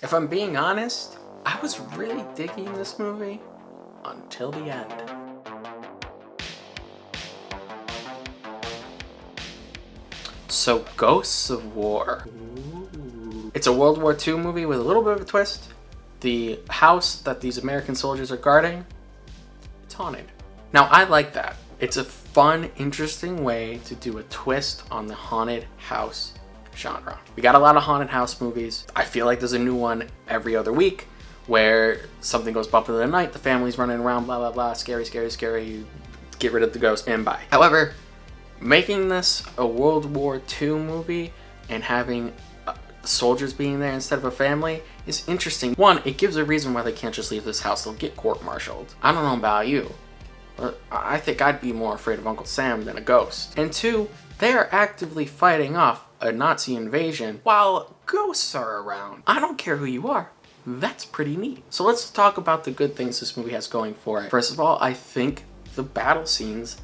If I'm being honest, I was really digging this movie until the end. So, Ghosts of War. Ooh. It's a World War II movie with a little bit of a twist. The house that these American soldiers are guarding, it's haunted. Now, I like that. It's a fun, interesting way to do a twist on the haunted house genre. We got a lot of haunted house movies. I feel like there's a new one every other week where something goes bump in the night, the family's running around, blah, blah, blah, scary, scary, scary, get rid of the ghost, and bye. However, making this a World War II movie and having soldiers being there instead of a family is interesting. One, it gives a reason why they can't just leave this house. They'll get court-martialed. I don't know about you, but I think I'd be more afraid of Uncle Sam than a ghost. And two, they are actively fighting off a Nazi invasion while ghosts are around. I don't care who you are. That's pretty neat. So let's talk about the good things this movie has going for it. First of all, I think the battle scenes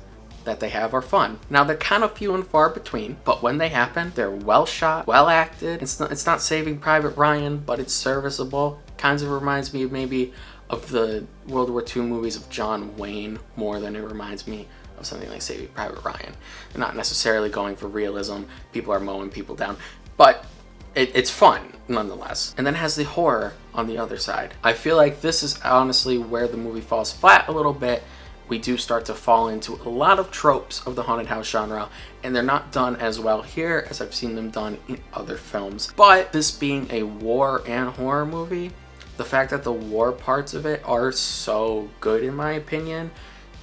that they have are fun. Now, they're kind of few and far between, but when they happen, they're well shot, well acted. It's not Saving Private Ryan, but it's serviceable. Kind of reminds me maybe of the World War II movies of John Wayne more than it reminds me of something like Saving Private Ryan. They're not necessarily going for realism. People are mowing people down, but it's fun nonetheless. And then it has the horror on the other side. I feel like this is honestly where the movie falls flat a little bit. We do start to fall into a lot of tropes of the haunted house genre, and they're not done as well here as I've seen them done in other films. But this being a war and horror movie, the fact that the war parts of it are so good in my opinion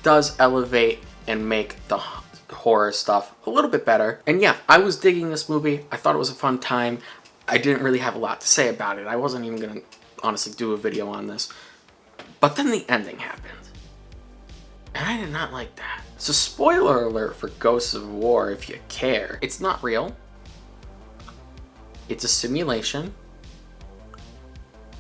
does elevate and make the horror stuff a little bit better. And yeah, I was digging this movie. I thought it was a fun time. I didn't really have a lot to say about it. I wasn't even gonna honestly do a video on this. But then the ending happened. And I did not like that. So spoiler alert for Ghosts of War if you care. It's not real. It's a simulation.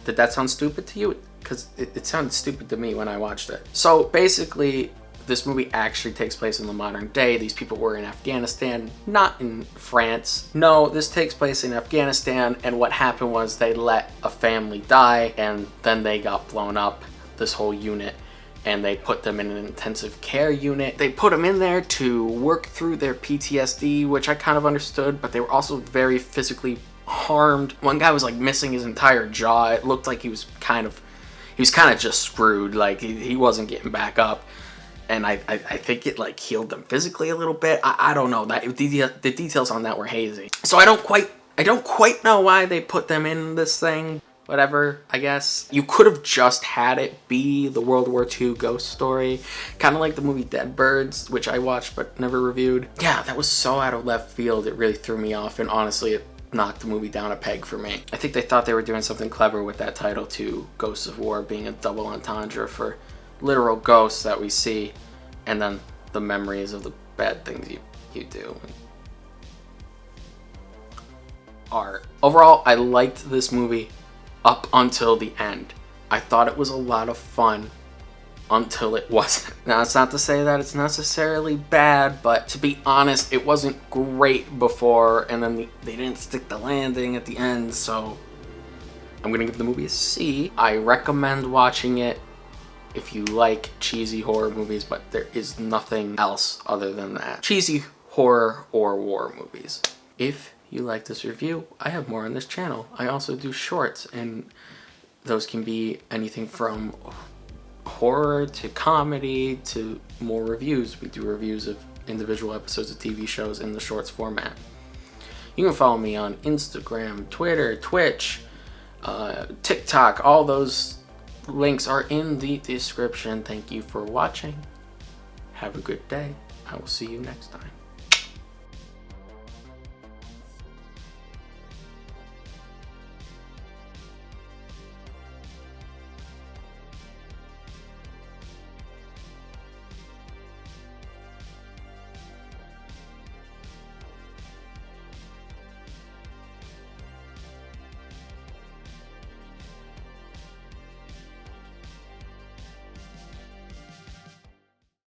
Did that sound stupid to you? Because it sounded stupid to me when I watched it. So basically, this movie actually takes place in the modern day. These people were in Afghanistan, not in France. No, this takes place in Afghanistan, and what happened was they let a family die, and then they got blown up, this whole unit, and they put them in an intensive care unit. They put them in there to work through their PTSD, which I kind of understood, but they were also very physically harmed. One guy was like missing his entire jaw. It looked like he was kind of just screwed, like he wasn't getting back up. And I think it like healed them physically a little bit. I don't know, that the details on that were hazy. So I don't quite know why they put them in this thing. Whatever, I guess. You could have just had it be the World War II ghost story. Kind of like the movie Dead Birds, which I watched but never reviewed. Yeah, that was so out of left field. It really threw me off, and honestly, it knocked the movie down a peg for me. I think they thought they were doing something clever with that title too, Ghosts of War being a double entendre for literal ghosts that we see, and then the memories of the bad things you do. Art. Overall, I liked this movie up until the end. I thought it was a lot of fun until it wasn't. Now, it's not to say that it's necessarily bad, but to be honest, it wasn't great before, and then they didn't stick the landing at the end, so I'm gonna give the movie a C. I recommend watching it if you like cheesy horror movies, but there is nothing else other than that. Cheesy horror or war movies. If you like this review, I have more on this channel. I also do shorts, and those can be anything from horror to comedy to more reviews. We do reviews of individual episodes of TV shows in the shorts format. You can follow me on Instagram, Twitter, Twitch, TikTok. All those links are in the description. Thank you for watching. Have a good day. I will see you next time.